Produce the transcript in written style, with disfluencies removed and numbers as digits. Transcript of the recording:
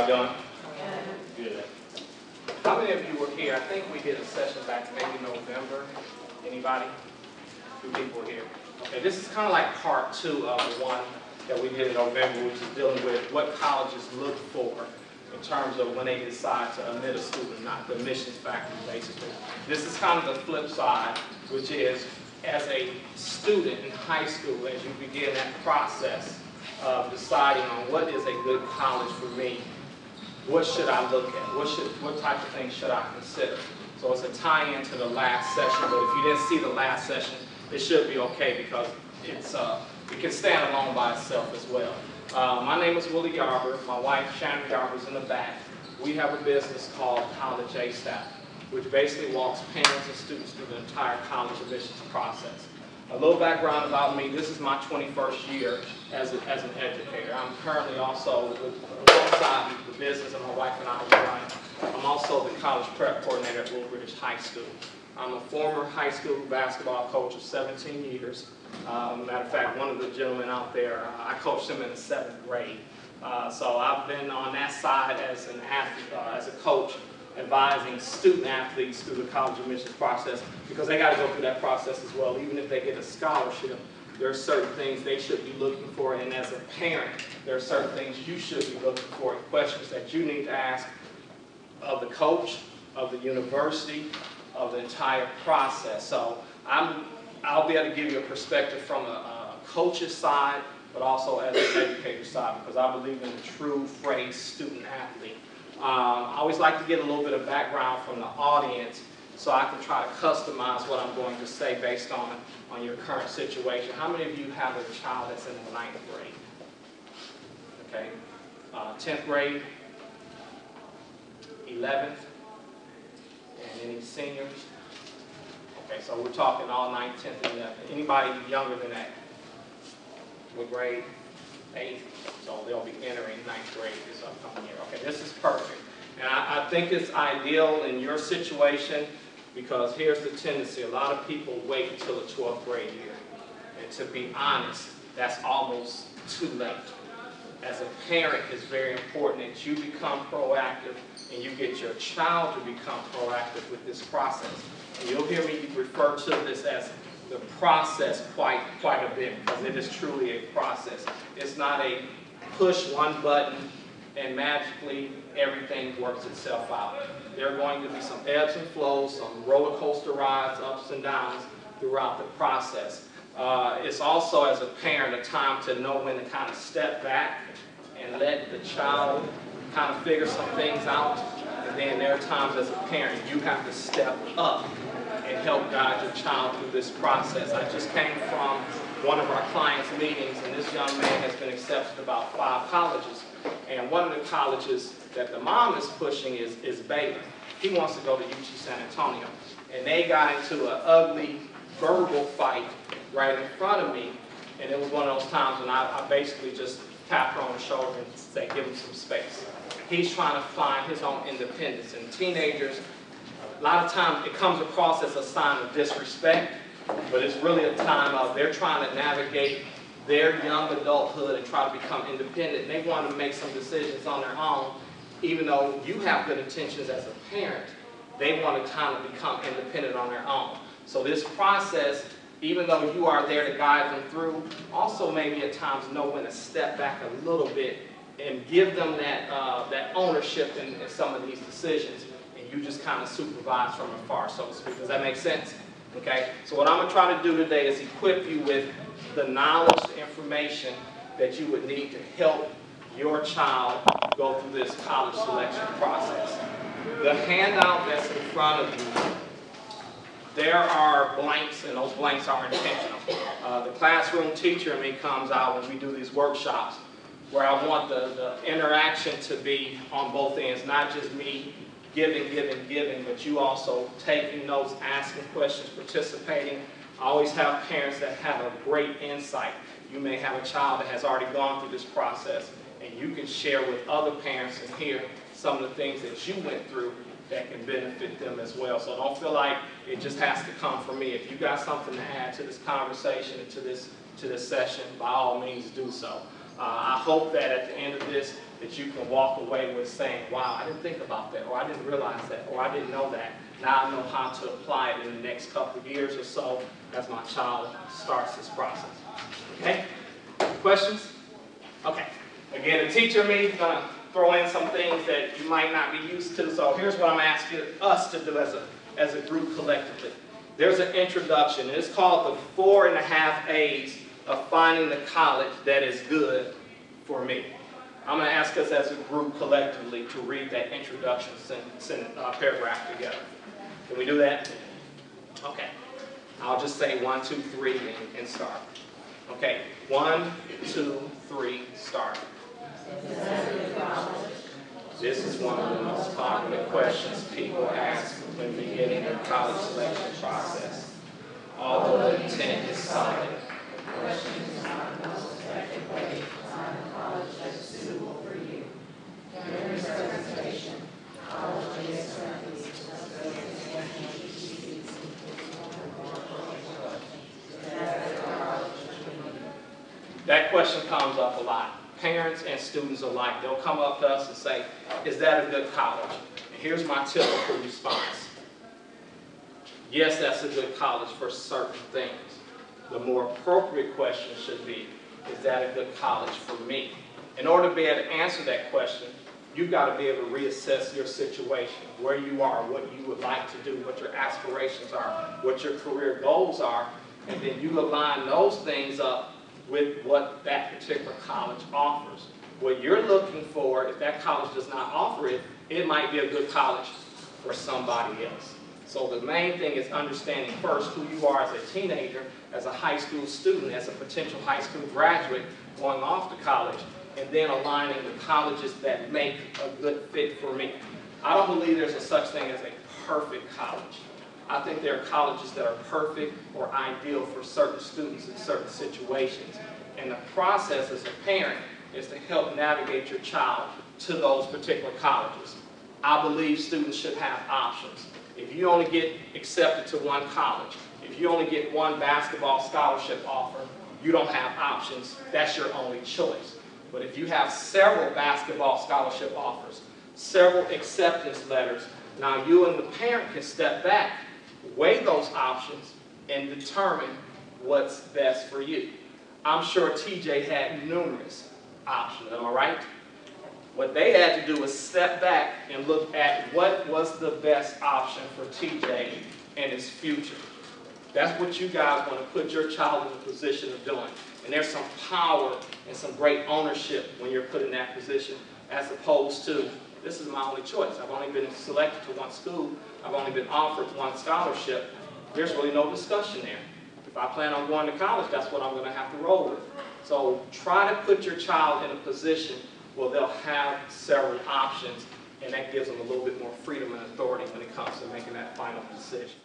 y'all doing? Good. How many of you were here? I think we did a session back maybe November. Anybody? 2 people were here. Okay, this is kind of like part 2 of the one that we did in November, which is dealing with what colleges look for in terms of when they decide to admit a student, not the admissions factor, basically. This is kind of the flip side, which is as a student in high school, as you begin that process of deciding on what is a good college for me, what should I look at? What type of things should I consider? So it's a tie-in to the last session, but if you didn't see the last session, it should be okay because it can stand alone by itself as well. My name is Willie Yarber. My wife, Shannon Yarber, is in the back. We have a business called College ASAP, which basically walks parents and students through the entire college admissions process. A little background about me, this is my 21st year as an educator. I'm currently also, alongside the business that my wife and I run, I'm also the college prep coordinator at Will British High School. I'm a former high school basketball coach of 17 years. Matter of fact, one of the gentlemen out there, I coached him in the 7th grade. So I've been on that side as an athlete, as a coach, advising student athletes through the college admissions process because they got to go through that process as well. Even if they get a scholarship, there are certain things they should be looking for, and as a parent, there are certain things you should be looking for, questions that you need to ask of the coach, of the university, of the entire process. So I'll be able to give you a perspective from a coach's side, but also as an educator's side, because I believe in the true phrase student athlete. I always like to get a little bit of background from the audience so I can try to customize what I'm going to say based on your current situation. How many of you have a child that's in the 9th grade? Okay. 10th grade? 11th? And any seniors? Okay, so we're talking all 9th, 10th, and 11th. Anybody younger than that? What grade? 8th. So they'll be entering 9th grade this upcoming year. Okay, this is perfect. And I think it's ideal in your situation because here's the tendency. A lot of people wait until the 12th grade year. And to be honest, that's almost too late. As a parent, it's very important that you become proactive and you get your child to become proactive with this process. And you'll hear me refer to this as the process quite a bit because it is truly a process. It's not a push one button and magically everything works itself out. There are going to be some ebbs and flows, some roller coaster rides, ups and downs throughout the process. It's also, as a parent, a time to know when to kind of step back and let the child kind of figure some things out. And then there are times as a parent you have to step up and help guide your child through this process. I just came from one of our clients' meetings, and this young man has been accepted to about 5 colleges. And one of the colleges that the mom is pushing is Baylor. He wants to go to UT San Antonio. And they got into an ugly verbal fight right in front of me. And it was one of those times when I basically just tapped her on the shoulder and said, give him some space. He's trying to find his own independence. And teenagers, a lot of times it comes across as a sign of disrespect, but it's really a time of they're trying to navigate their young adulthood and try to become independent. They want to make some decisions on their own, even though you have good intentions as a parent. They want to kind of become independent on their own. So this process, even though you are there to guide them through, also maybe at times know when to step back a little bit and give them that ownership in some of these decisions. You just kind of supervise from afar, so to speak. Does that make sense? Okay? So what I'm going to try to do today is equip you with the knowledge, the information that you would need to help your child go through this college selection process. The handout that's in front of you, there are blanks, and those blanks are intentional. The classroom teacher in me comes out when we do these workshops where I want the interaction to be on both ends, not just me giving, but you also taking notes, asking questions, participating. I always have parents that have a great insight. You may have a child that has already gone through this process, and you can share with other parents and hear some of the things that you went through that can benefit them as well. So don't feel like it just has to come from me. If you got something to add to this conversation and to this session, by all means do so. I hope that at the end of this, that you can walk away with saying, wow, I didn't think about that, or I didn't realize that, or I didn't know that. Now I know how to apply it in the next couple of years or so as my child starts this process. Okay? Questions? Okay. Again, the teacher and me is going to throw in some things that you might not be used to. So here's what I'm asking us to do as a group collectively. There's an introduction, and it's called the 4.5 A's of finding the college that is good for me. I'm going to ask us as a group collectively to read that introduction paragraph together. Can we do that? Okay. I'll just say 1, 2, 3 and start. Okay. 1, 2, 3, start. This is one of the most popular questions people ask when beginning their college selection process. Although the intent is solid, the question is not the most effective way to find a college that is suitable for you. During this presentation, college is currently that question comes up a lot. Parents and students alike, they'll come up to us and say, is that a good college? And here's my typical response. Yes, that's a good college for certain things. The more appropriate question should be, is that a good college for me? In order to be able to answer that question, you've got to be able to reassess your situation, where you are, what you would like to do, what your aspirations are, what your career goals are, and then you align those things up with what that particular college offers. What you're looking for, if that college does not offer it, it might be a good college for somebody else. So the main thing is understanding first who you are as a teenager, as a high school student, as a potential high school graduate going off to college, and then aligning the colleges that make a good fit for me. I don't believe there's a such thing as a perfect college. I think there are colleges that are perfect or ideal for certain students in certain situations. And the process as a parent is to help navigate your child to those particular colleges. I believe students should have options. If you only get accepted to one college, if you only get one basketball scholarship offer, you don't have options. That's your only choice. But if you have several basketball scholarship offers, several acceptance letters, now you and the parent can step back, weigh those options, and determine what's best for you. I'm sure TJ had numerous options, am I right? What they had to do was step back and look at what was the best option for TJ and his future. That's what you guys want to put your child in the position of doing. And there's some power and some great ownership when you're put in that position, as opposed to, this is my only choice. I've only been selected to one school. I've only been offered one scholarship. There's really no discussion there. If I plan on going to college, that's what I'm going to have to roll with. So try to put your child in a position where they'll have several options, and that gives them a little bit more freedom and authority when it comes to making that final decision.